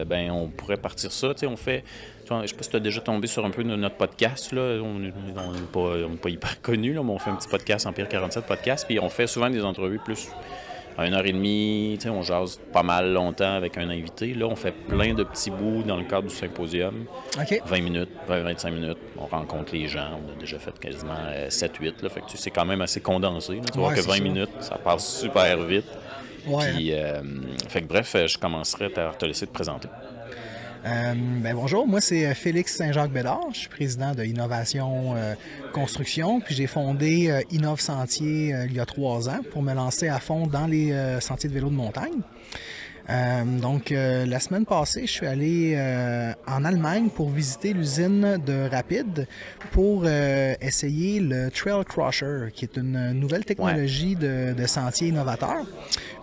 ben on pourrait partir ça. Tu sais, on fait... Je sais pas si tu as déjà tombé sur un peu notre podcast. Là. On n'est pas hyper connu, là, mais on fait un petit podcast, Empire 47 podcast. Puis on fait souvent des entrevues plus à 1h30. Tu sais, on jase pas mal longtemps avec un invité. Là, on fait plein de petits bouts dans le cadre du symposium. OK. 20 minutes, 20-25 minutes. On rencontre les gens. On a déjà fait quasiment 7-8. Là, fait que c'est quand même assez condensé. Là. Tu vois que 20 minutes, ça passe super vite. Ouais. Puis, fait que bref, je commencerai par te laisser te présenter. Bonjour, moi c'est Félix Saint-Jacques-Bédard, je suis président de Innovation Construction, puis j'ai fondé Innov Sentier il y a 3 ans pour me lancer à fond dans les sentiers de vélo de montagne. La semaine passée, je suis allé en Allemagne pour visiter l'usine de Rapid pour essayer le Trail Crusher, qui est une nouvelle technologie de sentier innovateur.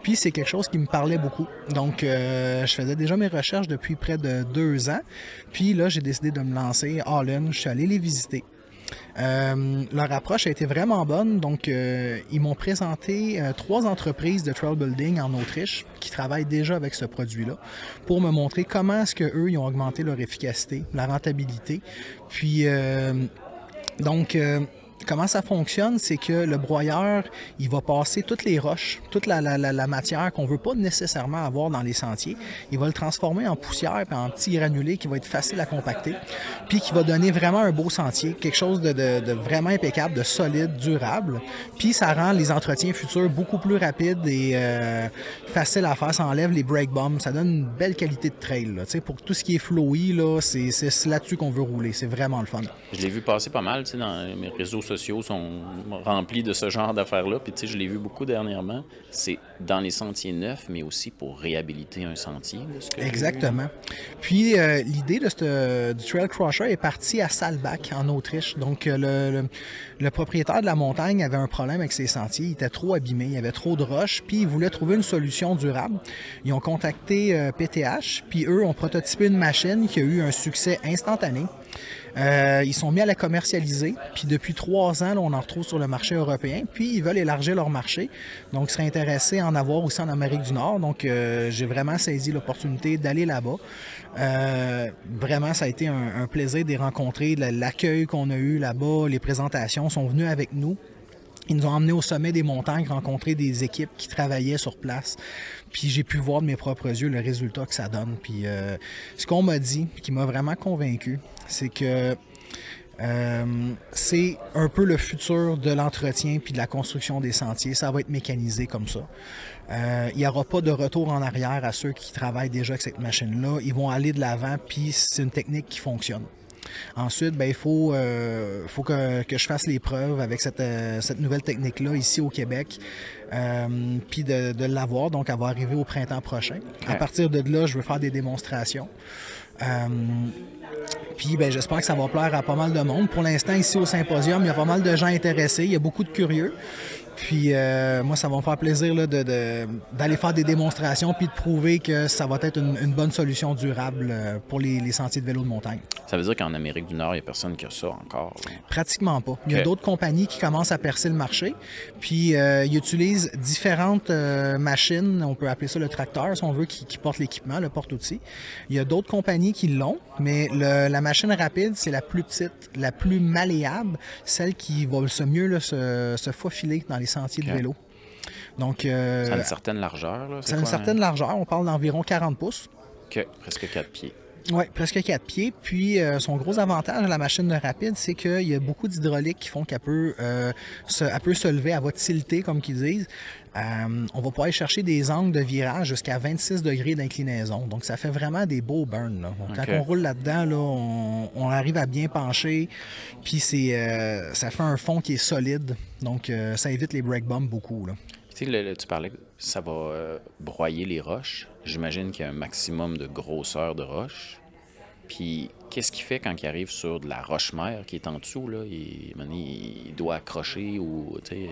Puis c'est quelque chose qui me parlait beaucoup. Donc, je faisais déjà mes recherches depuis près de 2 ans. Puis là, j'ai décidé de me lancer all-in. Je suis allé les visiter. Leur approche a été vraiment bonne. Donc, ils m'ont présenté 3 entreprises de trail building en Autriche qui travaillent déjà avec ce produit-là pour me montrer comment est-ce qu'eux, ils ont augmenté leur efficacité, la rentabilité. Puis, comment ça fonctionne, c'est que le broyeur, il va passer toutes les roches, toute la matière qu'on ne veut pas nécessairement avoir dans les sentiers. Il va le transformer en poussière et en petits granulés qui va être facile à compacter, puis qui va donner vraiment un beau sentier, quelque chose de vraiment impeccable, de solide, durable. Puis ça rend les entretiens futurs beaucoup plus rapides et faciles à faire. Ça enlève les break bumps, ça donne une belle qualité de trail. Là. Pour tout ce qui est flowy, là, c'est là-dessus qu'on veut rouler. C'est vraiment le fun. Je l'ai vu passer pas mal, dans mes réseaux sociaux sont remplis de ce genre d'affaires-là. Puis, je l'ai vu beaucoup dernièrement. C'est dans les sentiers neufs, mais aussi pour réhabiliter un sentier. Exactement. Puis, l'idée du Trail Crusher est partie à Saalbach, en Autriche. Donc, le propriétaire de la montagne avait un problème avec ses sentiers. Il était trop abîmé, il y avait trop de roches, puis il voulait trouver une solution durable. Ils ont contacté PTH, puis eux ont prototypé une machine qui a eu un succès instantané. Ils sont mis à la commercialiser, puis depuis 3 ans, là, on en retrouve sur le marché européen, puis ils veulent élargir leur marché. Donc, ils seraient intéressés à en avoir aussi en Amérique du Nord. Donc, j'ai vraiment saisi l'opportunité d'aller là-bas. Vraiment, ça a été un plaisir de les rencontrer. L'accueil qu'on a eu là-bas, les présentations sont venues avec nous. Ils nous ont emmenés au sommet des montagnes, rencontrer des équipes qui travaillaient sur place. Puis j'ai pu voir de mes propres yeux le résultat que ça donne. Puis ce qu'on m'a dit, qui m'a vraiment convaincu, c'est que c'est un peu le futur de l'entretien puis de la construction des sentiers. Ça va être mécanisé comme ça. Il n'y aura pas de retour en arrière à ceux qui travaillent déjà avec cette machine-là. Ils vont aller de l'avant, puis c'est une technique qui fonctionne. Ensuite, il faut que je fasse les preuves avec cette nouvelle technique-là ici au Québec, puis de l'avoir. Donc, elle va arriver au printemps prochain. À partir de là, je veux faire des démonstrations. Puis, j'espère que ça va plaire à pas mal de monde. Pour l'instant, ici au symposium, il y a pas mal de gens intéressés. Il y a beaucoup de curieux. Puis moi, ça va me faire plaisir là, d'aller faire des démonstrations puis de prouver que ça va être une bonne solution durable pour les sentiers de vélo de montagne. Ça veut dire qu'en Amérique du Nord, il n'y a personne qui a ça encore? Là. Pratiquement pas. Il y a d'autres compagnies qui commencent à percer le marché. Puis ils utilisent différentes machines, on peut appeler ça le tracteur, si on veut, qui porte l'équipement, le porte-outil. Il y a d'autres compagnies qui l'ont, mais la machine rapide, c'est la plus petite, la plus malléable, celle qui va le mieux là, se faufiler dans les sentiers de vélo. Donc, ça a une certaine largeur. Là, ça a une certaine largeur. On parle d'environ 40 pouces. OK, presque 4 pieds. Oui, presque 4 pieds. Puis, son gros avantage à la machine de rapide, c'est qu'il y a beaucoup d'hydraulique qui font qu'elle peut se lever, elle va tilter, comme qu'ils disent. On va pouvoir aller chercher des angles de virage jusqu'à 26 degrés d'inclinaison. Donc, ça fait vraiment des beaux burns. Là. Donc, quand on roule là-dedans, là, on arrive à bien pencher. Puis, ça fait un fond qui est solide. Donc, ça évite les break bumps beaucoup. Là. Tu sais, tu parlais que ça va broyer les roches. J'imagine qu'il y a un maximum de grosseur de roche. Puis, qu'est-ce qu'il fait quand il arrive sur de la roche-mère qui est en dessous, là? Il doit accrocher ou, tu sais...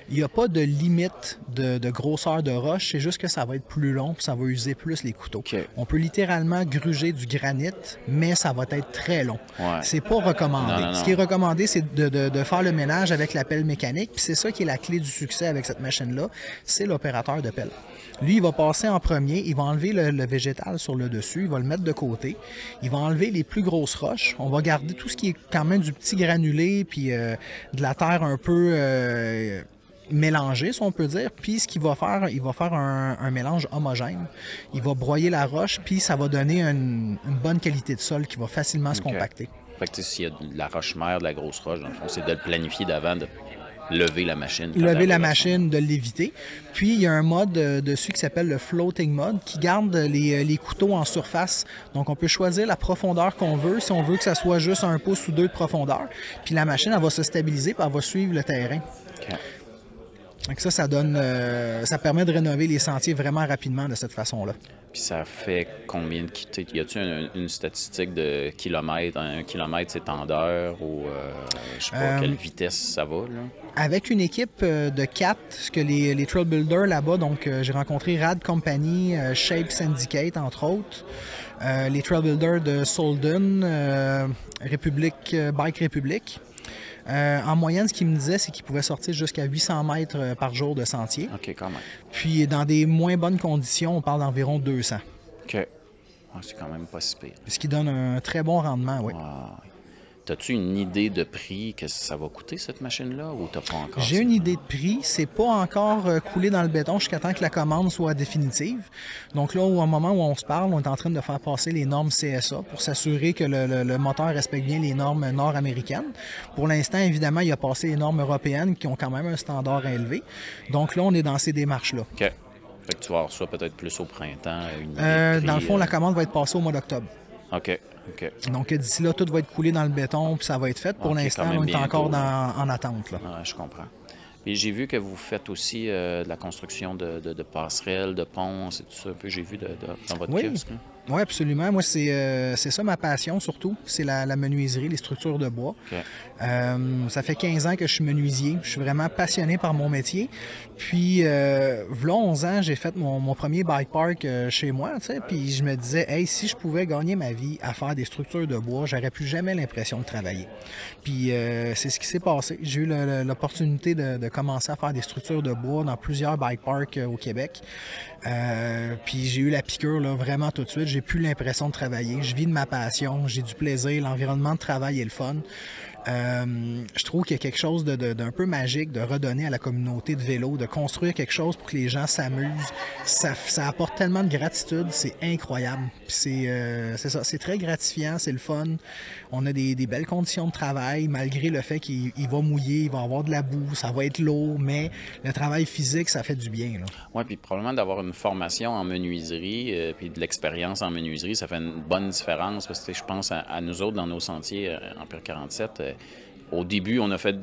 Il n'y a pas de limite de grosseur de roche, c'est juste que ça va être plus long, puis ça va user plus les couteaux. Okay. On peut littéralement gruger du granit, mais ça va être très long. Ouais. C'est pas recommandé. Non. Ce qui est recommandé, c'est de faire le ménage avec la pelle mécanique, puis c'est ça qui est la clé du succès avec cette machine-là, c'est l'opérateur de pelle. Lui, il va passer en premier, il va enlever le végétal sur le dessus, il va le mettre de côté, il va enlever les plus grosses roches, on va garder tout ce qui est quand même du petit granulé, puis de la terre un peu mélangée, si on peut dire, puis ce qu'il va faire, il va faire un mélange homogène, il va broyer la roche, puis ça va donner une bonne qualité de sol qui va facilement se compacter. Fait que s'il y a de la roche-mère, de la grosse roche, dans le fond, c'est de le planifier d'avant, de lever la machine. Lever la machine, de l'éviter. Puis, il y a un mode dessus qui s'appelle le floating mode qui garde les couteaux en surface. Donc, on peut choisir la profondeur qu'on veut, si on veut que ça soit juste 1 pouce ou 2 de profondeur. Puis, la machine, elle va se stabiliser, puis elle va suivre le terrain. Okay. Donc ça donne, ça permet de rénover les sentiers vraiment rapidement de cette façon-là. Puis ça fait combien de kilomètres? Y a-t-il une statistique de kilomètres? 1 kilomètre, c'est en heure ou je sais pas quelle vitesse ça va, là? Avec une équipe de 4, ce que les trail builders là-bas, donc j'ai rencontré Rad Company, Shape Syndicate, entre autres, les trail builders de Solden, Bike République. En moyenne, ce qu'il me disait, c'est qu'il pouvait sortir jusqu'à 800 mètres par jour de sentier. OK, quand même. Puis, dans des moins bonnes conditions, on parle d'environ 200. OK. Ouais, c'est quand même pas si pire. Ce qui donne un très bon rendement, oui. Wow. T'as-tu une idée de prix que ça va coûter, cette machine-là, ou t'as pas encore? J'ai une idée de prix. C'est pas encore coulé dans le béton jusqu'à temps que la commande soit définitive. Donc là, au moment où on se parle, on est en train de faire passer les normes CSA pour s'assurer que le moteur respecte bien les normes nord-américaines. Pour l'instant, évidemment, il a passé les normes européennes qui ont quand même un standard élevé. Donc là, on est dans ces démarches-là. OK. Fait que tu vas avoir ça peut-être plus au printemps. Une idée de prix, dans le fond, la commande va être passée au mois d'octobre. OK. OK. Donc d'ici là, tout va être coulé dans le béton, puis ça va être fait. Pour l'instant, on est encore en attente. Là. Ouais, je comprends. Puis j'ai vu que vous faites aussi de la construction de passerelles, de ponts, c'est tout ça que j'ai vu dans votre kiosque. Oui, absolument. Moi, c'est ça ma passion surtout. C'est la menuiserie, les structures de bois. Okay. Ça fait 15 ans que je suis menuisier. Je suis vraiment passionné par mon métier. Puis, v'là 11 ans, j'ai fait mon premier bike park chez moi. Puis je me disais, hey, si je pouvais gagner ma vie à faire des structures de bois, j'aurais plus jamais l'impression de travailler. Puis, c'est ce qui s'est passé. J'ai eu l'opportunité de commencer à faire des structures de bois dans plusieurs bike parks au Québec. Puis j'ai eu la piqûre là, vraiment tout de suite. J'ai plus l'impression de travailler. Je vis de ma passion, j'ai du plaisir, l'environnement de travail est le fun. Je trouve qu'il y a quelque chose d'un peu magique de redonner à la communauté de vélo, de construire quelque chose pour que les gens s'amusent. Ça apporte tellement de gratitude, c'est incroyable. C'est ça, c'est très gratifiant, c'est le fun. On a des belles conditions de travail, malgré le fait qu'il va mouiller, il va avoir de la boue, ça va être lourd, mais le travail physique, ça fait du bien. Oui, puis probablement d'avoir une formation en menuiserie, puis de l'expérience en menuiserie, ça fait une bonne différence, parce que je pense à nous autres dans nos sentiers Empire 47, au début, on a fait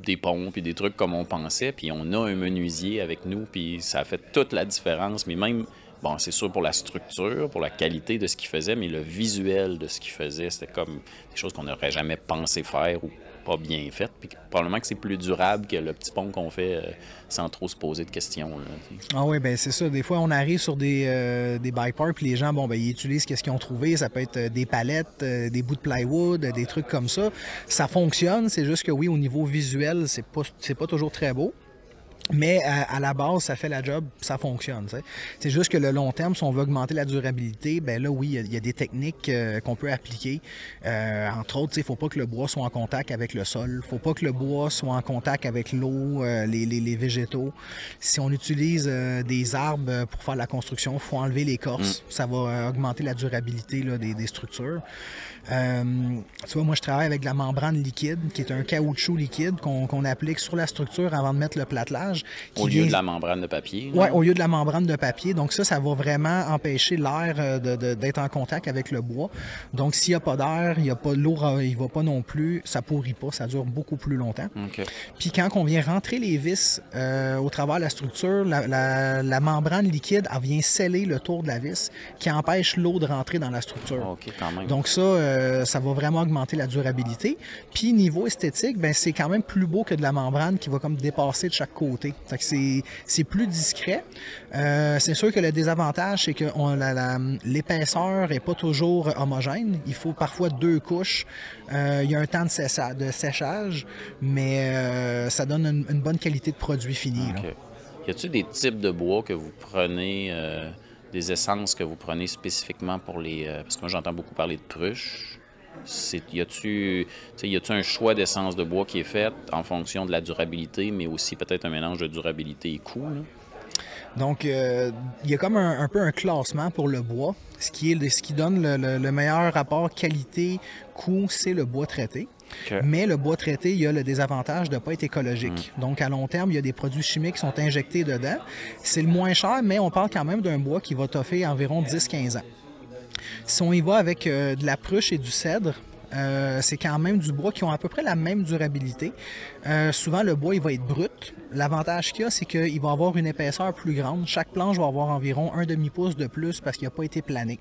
des ponts puis des trucs comme on pensait, puis on a un menuisier avec nous, puis ça a fait toute la différence. Mais même, bon, c'est sûr pour la structure, pour la qualité de ce qu'il faisait, mais le visuel de ce qu'il faisait, c'était comme des choses qu'on n'aurait jamais pensé faire ou pas bien faites. Puis probablement que c'est plus durable que le petit pont qu'on fait sans trop se poser de questions. Là, ah oui, bien c'est ça. Des fois, on arrive sur des bike parks, puis les gens, bon, ben ils utilisent ce qu'ils ont trouvé. Ça peut être des palettes, des bouts de plywood, des trucs comme ça. Ça fonctionne, c'est juste que oui, au niveau visuel, c'est pas toujours très beau. Mais à la base, ça fait la job, ça fonctionne. T'sais. C'est juste que le long terme, si on veut augmenter la durabilité, ben là, oui, il y a des techniques qu'on peut appliquer. Entre autres, il ne faut pas que le bois soit en contact avec le sol. Il ne faut pas que le bois soit en contact avec l'eau, les végétaux. Si on utilise des arbres pour faire la construction, il faut enlever l'écorce. Ça va augmenter la durabilité là, des structures. Tu vois, moi, je travaille avec de la membrane liquide, qui est un caoutchouc liquide qu'on applique sur la structure avant de mettre le platelage. désavantage. Au lieu de la membrane de papier. Oui, au lieu de la membrane de papier. Donc ça va vraiment empêcher l'air d'être en contact avec le bois. Donc s'il n'y a pas d'air, il n'y a pas l'eau, il ne va pas non plus, ça ne pourrit pas, ça dure beaucoup plus longtemps. Okay. Puis quand on vient rentrer les vis au travers de la structure, la membrane liquide, elle vient sceller le tour de la vis qui empêche l'eau de rentrer dans la structure. Okay, quand même. Donc ça va vraiment augmenter la durabilité. Puis niveau esthétique, ben c'est quand même plus beau que de la membrane qui va comme dépasser de chaque côté. Fait que c'est plus discret. C'est sûr que le désavantage, c'est que l'épaisseur n'est pas toujours homogène. Il faut parfois 2 couches. Il y a un temps de séchage, mais ça donne une bonne qualité de produit fini. Okay. Y a-t-il des types de bois que vous prenez, des essences que vous prenez spécifiquement pour les... parce que moi, j'entends beaucoup parler de pruche. Y a-t-il un choix d'essence de bois qui est fait en fonction de la durabilité, mais aussi peut-être un mélange de durabilité et coût? Là? Donc, il y a comme un peu un classement pour le bois. Ce qui donne le meilleur rapport qualité-coût, c'est le bois traité. Okay. Mais le bois traité, il y a le désavantage de ne pas être écologique. Donc, à long terme, il y a des produits chimiques qui sont injectés dedans. C'est le moins cher, mais on parle quand même d'un bois qui va toffer environ 10-15 ans. Si on y va avec de la pruche et du cèdre, c'est quand même du bois qui ont à peu près la même durabilité. Souvent, le bois, il va être brut. L'avantage qu'il y a, c'est qu'il va avoir une épaisseur plus grande. Chaque planche va avoir environ un demi-pouce de plus parce qu'il n'a pas été plané.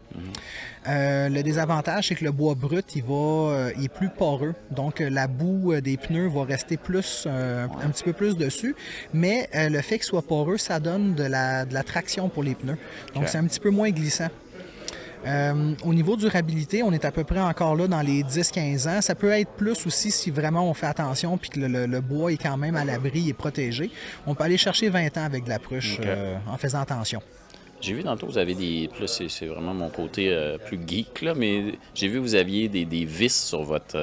Le désavantage, c'est que le bois brut, il est plus poreux. Donc, la boue des pneus va rester plus, un petit peu plus dessus. Mais le fait qu'il soit poreux, ça donne de la traction pour les pneus. Donc, c'est un petit peu moins glissant. Au niveau durabilité, on est à peu près encore là dans les 10-15 ans. Ça peut être plus aussi si vraiment on fait attention puis que le bois est quand même à l'abri et protégé. On peut aller chercher 20 ans avec de la pruche en faisant attention. J'ai vu tantôt, vous avez des... Là, c'est vraiment mon côté plus geek, là, mais j'ai vu que vous aviez des vis sur votre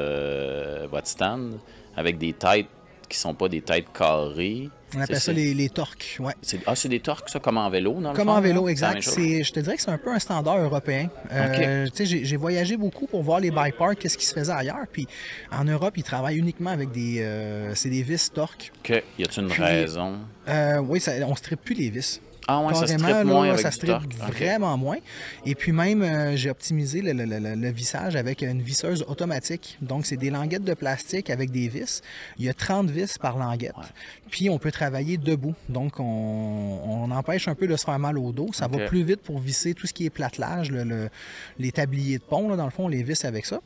stand avec des têtes qui sont pas des têtes carrées. On appelle ça les torques, ouais. C'est des torques, ça, comme en vélo, dans le fond? Comme en vélo, exact. Je te dirais que c'est un peu un standard européen. J'ai voyagé beaucoup pour voir les bike parks, qu'est-ce qui se faisait ailleurs. Puis en Europe, ils travaillent uniquement avec des vis torques. OK. Y a-t-il une raison? Oui, on ne strippe plus les vis. Ah ouais, carrément, ça strippe moins avec ça du strippe torque. vraiment moins. Et puis même, j'ai optimisé le vissage avec une visseuse automatique. Donc, c'est des languettes de plastique avec des vis. Il y a 30 vis par languette. Ouais. Puis, on peut travailler debout. Donc, on empêche un peu de se faire mal au dos. Ça va plus vite pour visser tout ce qui est platelage, les tabliers de pont, là, dans le fond, on les visse avec ça.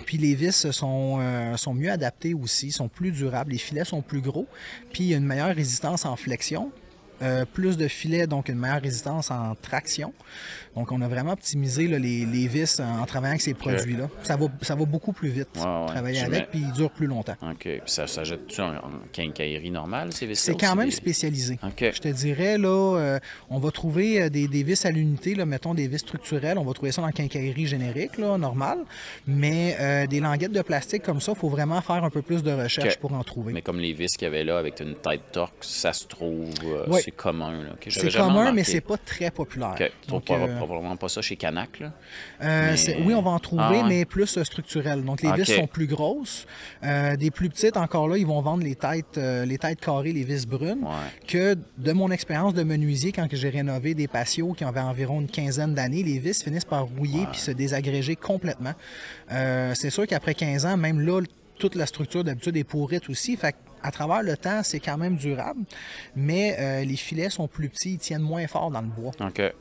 Puis les vis sont mieux adaptées aussi, sont plus durables. Les filets sont plus gros. Puis, il y a une meilleure résistance en flexion. Plus de filets, donc une meilleure résistance en traction. Donc, on a vraiment optimisé là, les vis en travaillant avec ces produits-là. Ça va beaucoup plus vite travailler avec, puis ils durent plus longtemps. OK. Puis ça jette-tu en quincaillerie normale, ces vis-là? C'est quand même spécialisé. Okay. Je te dirais, là, on va trouver des vis à l'unité, mettons des vis structurelles, on va trouver ça dans la quincaillerie générique, là, normale. Mais des languettes de plastique comme ça, il faut vraiment faire un peu plus de recherche pour en trouver. Mais comme les vis qu'il y avait là avec une tête torque, ça se trouve... C'est commun. C'est commun, mais c'est pas très populaire. Okay. Donc, probablement pas ça chez Canac. Là. Oui, on va en trouver, mais plus structurel. Donc, les vis sont plus grosses. Des plus petites, encore là, ils vont vendre les têtes carrées, les vis brunes. Que de mon expérience de menuisier, quand j'ai rénové des patios qui avaient environ une quinzaine d'années, les vis finissent par rouiller puis se désagréger complètement. C'est sûr qu'après 15 ans, même là, toute la structure d'habitude est pourrite aussi. Fait à travers le temps, c'est quand même durable, mais les filets sont plus petits, ils tiennent moins fort dans le bois. OK.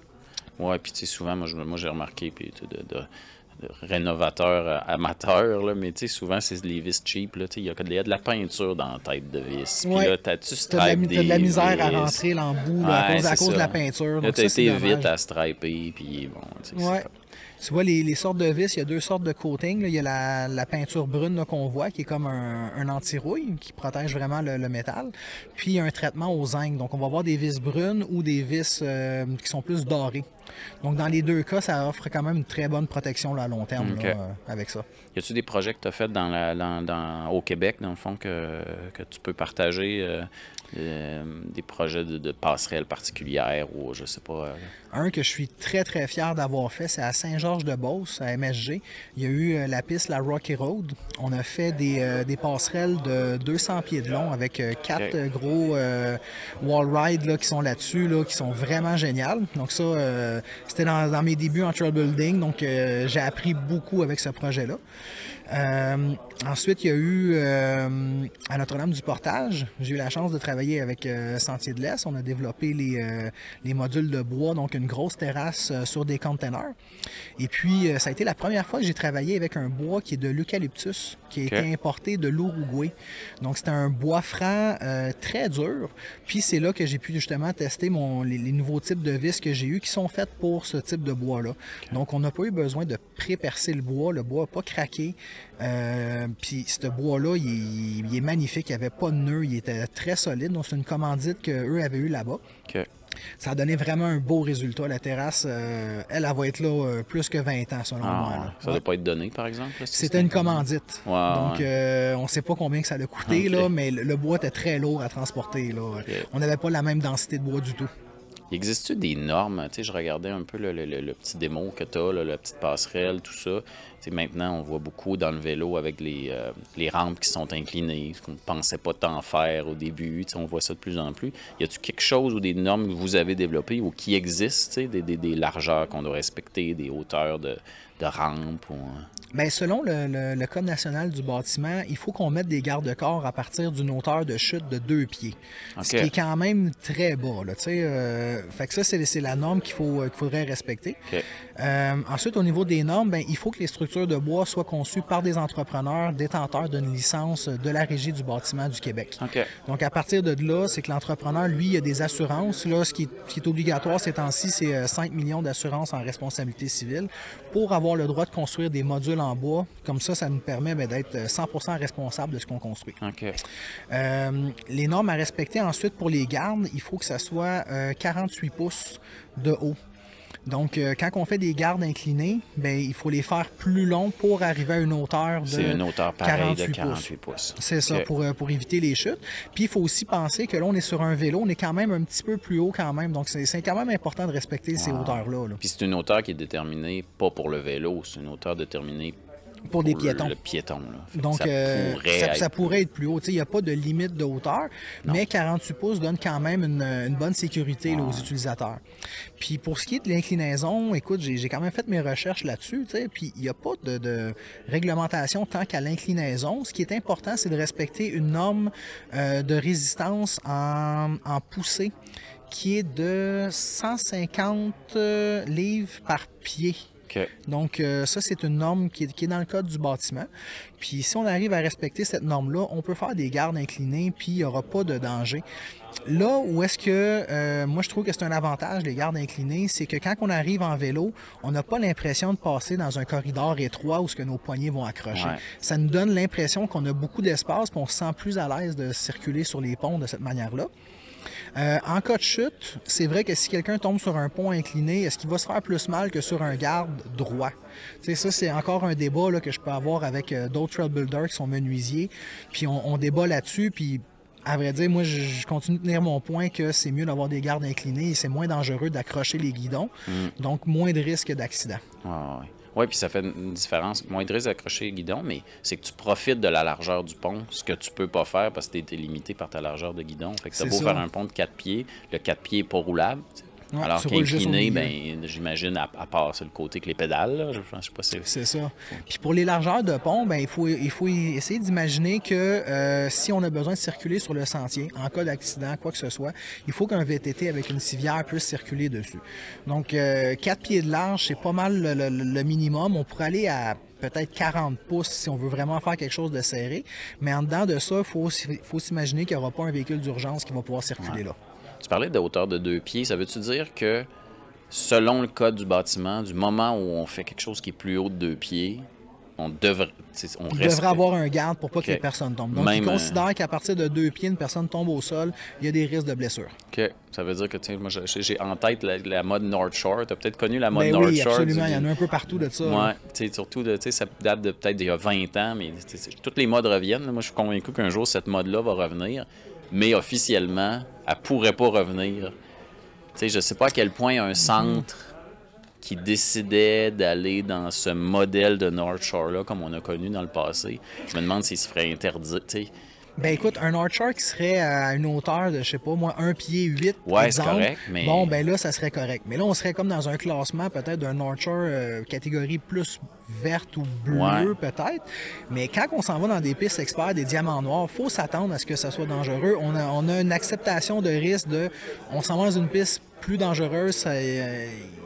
Ouais, puis tu sais, souvent, moi j'ai remarqué, puis de rénovateurs amateurs, là, mais tu sais, souvent, c'est les vis cheap, là, il y a de la peinture dans la tête de vis. Puis là, t'as de la misère à rentrer l'embout à cause de la peinture. Là, t'as été vite à striper, puis bon, tu sais, tu vois, les sortes de vis, il y a 2 sortes de coating. Là. Il y a la peinture brune qu'on voit, qui est comme un anti-rouille, qui protège vraiment le métal. Puis, il y a un traitement au zinc. Donc, on va avoir des vis brunes ou des vis qui sont plus dorées. Donc, dans les 2 cas, ça offre quand même une très bonne protection là, à long terme avec ça. Y a-t-il des projets que tu as faits au Québec, dans le fond, que tu peux partager des projets de passerelles particulières ou je sais pas. Un que je suis très, très fier d'avoir fait, c'est à Saint-Georges-de-Beauce, à MSG. Il y a eu la piste, la Rocky Road. On a fait des passerelles de 200 pieds de long avec 4 gros wall rides là, qui sont là-dessus, là, qui sont vraiment géniales. Donc ça, c'était dans mes débuts en trail building. Donc j'ai appris beaucoup avec ce projet-là. Ensuite, il y a eu à Notre-Dame-du-Portage, j'ai eu la chance de travailler avec Sentier de l'Est. On a développé les modules de bois, donc une grosse terrasse sur des containers. Et puis, ça a été la première fois que j'ai travaillé avec un bois qui est de l'eucalyptus, qui a été importé de l'Uruguay. Donc, c'était un bois franc très dur. Puis, c'est là que j'ai pu justement tester les nouveaux types de vis que j'ai eus qui sont faits pour ce type de bois-là. Donc, on n'a pas eu besoin de pré-percer le bois. Le bois n'a pas craqué. Puis ce bois-là, il est magnifique, il n'y avait pas de nœud, il était très solide. Donc c'est une commandite qu'eux avaient eue là-bas. Ça a donné vraiment un beau résultat. La terrasse, elle va être là plus que 20 ans, selon moi. Ça ne doit pas être donné, par exemple? C'était une commandite. Donc, on ne sait pas combien que ça a coûté, là, mais le bois était très lourd à transporter. Là. On n'avait pas la même densité de bois du tout. Existe-t-il des normes? Tu sais, je regardais un peu le petit démo que tu as, la petite passerelle, tout ça. Tu sais, maintenant, on voit beaucoup dans le vélo avec les rampes qui sont inclinées, ce qu'on ne pensait pas tant faire au début. Tu sais, on voit ça de plus en plus. Y a-t-il quelque chose ou des normes que vous avez développées ou qui existent, tu sais, des largeurs qu'on doit respecter, des hauteurs de rampes? Bien, selon le Code national du bâtiment, il faut qu'on mette des garde-corps à partir d'une hauteur de chute de 2 pieds. Ce qui est quand même très bas. Là, fait que ça, c'est la norme qu'il faudrait respecter. Ensuite, au niveau des normes, il faut que les structures de bois soient conçues par des entrepreneurs détenteurs d'une licence de la Régie du bâtiment du Québec. Donc, à partir de là, c'est que l'entrepreneur, lui, il a des assurances. Là, ce qui est obligatoire ces temps-ci, c'est 5 millions d'assurances en responsabilité civile pour avoir le droit de construire des modules en bois. Comme ça nous permet d'être 100% responsable de ce qu'on construit. Les normes à respecter ensuite pour les gardes, il faut que ça soit 48 pouces de haut. Donc, quand on fait des gardes inclinés, il faut les faire plus longs pour arriver à une hauteur de 48 C'est une hauteur pareille de 48 pouces. C'est ça, pour éviter les chutes. Puis, il faut aussi penser que là, on est sur un vélo, on est quand même un petit peu plus haut quand même. Donc, c'est quand même important de respecter ces hauteurs-là. Puis, c'est une hauteur qui est déterminée pas pour le vélo, c'est une hauteur déterminée pour des piétons. Le piéton. Là. Donc, ça pourrait être plus haut. Il n'y a pas de limite de hauteur, mais 48 pouces donne quand même une bonne sécurité là, aux utilisateurs. Puis pour ce qui est de l'inclinaison, écoute, j'ai quand même fait mes recherches là-dessus, puis il n'y a pas de réglementation tant qu'à l'inclinaison. Ce qui est important, c'est de respecter une norme de résistance en poussée qui est de 150 livres par pied. Donc, ça, c'est une norme qui est dans le code du bâtiment. Puis, si on arrive à respecter cette norme-là, on peut faire des gardes inclinés, puis il n'y aura pas de danger. Là où est-ce que, moi, je trouve que c'est un avantage, les gardes inclinés, c'est que quand on arrive en vélo, on n'a pas l'impression de passer dans un corridor étroit où ce que nos poignets vont accrocher. Ça nous donne l'impression qu'on a beaucoup d'espace, puis on se sent plus à l'aise de circuler sur les ponts de cette manière-là. En cas de chute, c'est vrai que si quelqu'un tombe sur un pont incliné, est-ce qu'il va se faire plus mal que sur un garde droit? T'sais, ça, c'est encore un débat là, que je peux avoir avec d'autres trail builders qui sont menuisiers. Puis on débat là-dessus, puis à vrai dire, moi, je continue de tenir mon point que c'est mieux d'avoir des gardes inclinés et c'est moins dangereux d'accrocher les guidons, donc moins de risque d'accident. Oui, puis ça fait une différence. Moins de risque d'accrocher le guidon, mais c'est que tu profites de la largeur du pont, ce que tu peux pas faire parce que tu es limité par ta largeur de guidon. Fait que tu as beau faire un pont de 4 pieds, le 4 pieds n'est pas roulable. Alors qu'incliné, j'imagine, à part sur le côté que les pédales, là, je sais pas si... C'est ça. Puis pour les largeurs de pont, il faut essayer d'imaginer que si on a besoin de circuler sur le sentier, en cas d'accident, quoi que ce soit, il faut qu'un VTT avec une civière puisse circuler dessus. Donc, 4 pieds de large, c'est pas mal le minimum. On pourrait aller à peut-être 40 pouces si on veut vraiment faire quelque chose de serré. Mais en dedans de ça, il faut s'imaginer qu'il n'y aura pas un véhicule d'urgence qui va pouvoir circuler là. Tu parlais de hauteur de 2 pieds. Ça veut-tu dire que, selon le code du bâtiment, du moment où on fait quelque chose qui est plus haut de 2 pieds, il devrait avoir un garde pour pas que les personnes tombent. Donc, il considère qu'à partir de 2 pieds, une personne tombe au sol, il y a des risques de blessure. OK. Ça veut dire que, moi, j'ai en tête la mode North Shore. Tu as peut-être connu la mode North oui, Shore? Oui, absolument. Il y en a un peu partout de ça. Oui, surtout, ça date de peut-être d'il y a 20 ans, mais toutes les modes reviennent. Moi, je suis convaincu qu'un jour, cette mode-là va revenir. mais officiellement, elle pourrait pas revenir. Tu sais, je sais pas à quel point un centre qui décidait d'aller dans ce modèle de North Shore-là, comme on a connu dans le passé, je me demande s'il se ferait interdit, tu sais. Ben écoute, un North Shore qui serait à une hauteur de, je sais pas moi, 1 pied 8, Ouais, exemple, c'est correct, mais... bon, ben là, ça serait correct. Mais là, on serait comme dans un classement peut-être d'un North Shore catégorie plus verte ou bleue, peut-être. Mais quand on s'en va dans des pistes experts, des diamants noirs, faut s'attendre à ce que ça soit dangereux. On a une acceptation de risque de... On s'en va dans une piste plus dangereuse,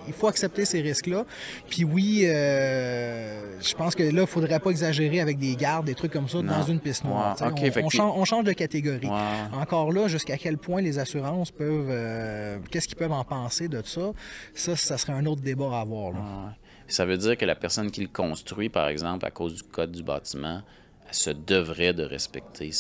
il faut accepter ces risques-là. Puis oui, je pense que là, il ne faudrait pas exagérer avec des gardes, des trucs comme ça, dans une piste noire. Okay, on change de catégorie. Ouais. Encore là, jusqu'à quel point les assurances peuvent... qu'est-ce qu'ils peuvent en penser de ça? Ça serait un autre débat à avoir. Là. Ouais. Ça veut dire que la personne qui le construit, par exemple, à cause du code du bâtiment, elle se devrait de respecter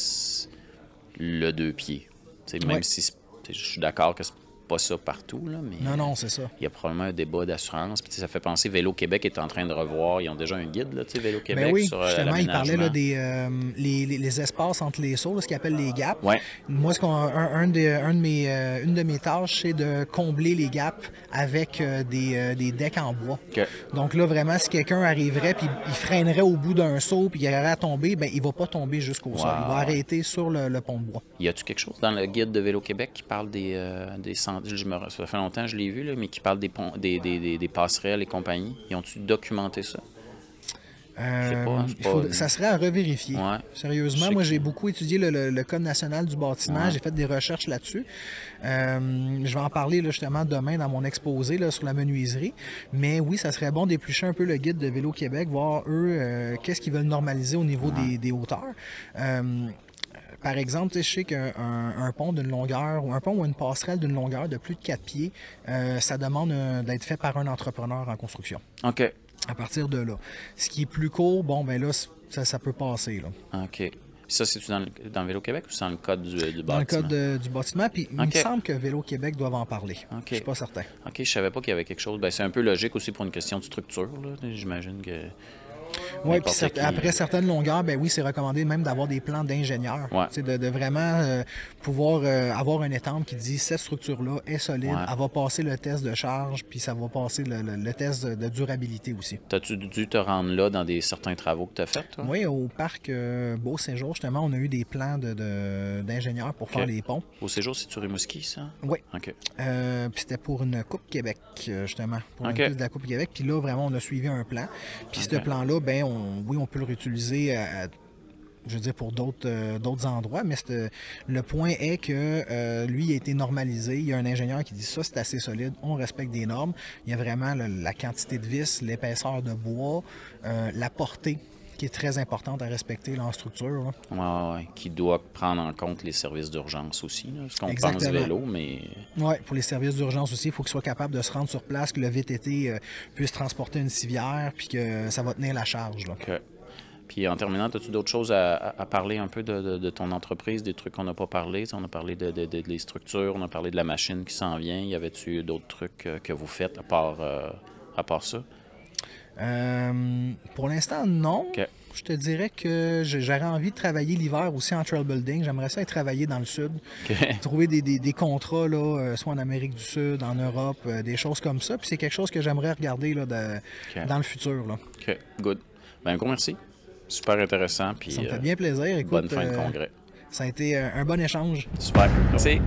le 2 pieds. T'sais, même si je suis d'accord que c'est pas ça partout, là, mais non, c'est ça. Il y a probablement un débat d'assurance. Puis ça fait penser, Vélo-Québec est en train de revoir, ils ont déjà un guide, là, Vélo-Québec, ben oui, sur justement, il parlait là, des les espaces entre les sauts, ce qu'ils appellent les gaps. Ouais. Moi, une de mes tâches, c'est de combler les gaps avec des decks en bois. Okay. Donc là, vraiment, si quelqu'un arriverait puis il freinerait au bout d'un saut puis il aurait à tomber, ben il va pas tomber jusqu'au sol. Il va arrêter sur le pont de bois. Y a-tu quelque chose dans le guide de Vélo-Québec qui parle des ça fait longtemps que je l'ai vu, là, mais qui parle des passerelles et compagnie? Ils ont-tu documenté ça? Ça serait à revérifier. Ouais. Sérieusement, moi, j'ai beaucoup étudié le Code national du bâtiment. Ouais. J'ai fait des recherches là-dessus. Je vais en parler là, justement demain dans mon exposé là, sur la menuiserie. Mais oui, ça serait bon d'éplucher un peu le guide de Vélo-Québec, voir eux, qu'est-ce qu'ils veulent normaliser au niveau des hauteurs. Par exemple, je sais qu'un pont d'une longueur, ou un pont ou une passerelle d'une longueur de plus de 4 pieds, ça demande d'être fait par un entrepreneur en construction. OK. À partir de là. Ce qui est plus court, bon, ben là, ça peut passer. Là. OK. Ça, c'est-tu dans Vélo-Québec ou c'est dans le code du bâtiment? Dans le code du bâtiment, puis il me semble que Vélo-Québec doivent en parler. Okay. Je suis pas certain. OK, je savais pas qu'il y avait quelque chose. Ben, c'est un peu logique aussi pour une question de structure, là. J'imagine que... Oui, puis après certaines longueurs, ben oui, c'est recommandé même d'avoir des plans d'ingénieur. Ouais. De vraiment pouvoir avoir un étampe qui dit cette structure-là est solide, elle va passer le test de charge, puis ça va passer le test de durabilité aussi. T'as-tu dû te rendre là dans certains travaux que tu as faits, toi? Oui, au parc Beau Séjour, justement, on a eu des plans d'ingénieurs pour faire les ponts. Beau Séjour, c'est-tu Rimouski, ça? Oui. OK. Puis c'était pour une Coupe Québec, justement, pour une piste de la Coupe Québec. Puis là, vraiment, on a suivi un plan. Puis ce plan-là, ben on peut le réutiliser je veux dire, pour d'autres endroits, mais le point est que lui, il a été normalisé. Il y a un ingénieur qui dit ça, c'est assez solide, on respecte des normes. Il y a vraiment la quantité de vis, l'épaisseur de bois, la portée qui est très importante à respecter là, en structure. Oui, qui doit prendre en compte les services d'urgence aussi, là, parce qu'on pense vélo, mais... Oui, pour les services d'urgence aussi, il faut qu'ils soient capables de se rendre sur place, que le VTT puisse transporter une civière, puis que ça va tenir la charge. Là. OK. Puis en terminant, as-tu d'autres choses à parler un peu de ton entreprise, des trucs qu'on n'a pas parlé? On a parlé des structures, on a parlé de la machine qui s'en vient. Y avait-tu d'autres trucs que vous faites à part ça? Pour l'instant, non. Okay. Je te dirais que j'aurais envie de travailler l'hiver aussi en trail building. J'aimerais ça travailler dans le sud. Okay. Trouver des contrats, là, soit en Amérique du Sud, en Europe, des choses comme ça. Puis c'est quelque chose que j'aimerais regarder là, dans le futur. Là. OK, good. Ben, un gros merci. Super intéressant. Puis, ça me fait bien plaisir. Écoute, bonne fin de congrès. Ça a été un bon échange. Super. Merci.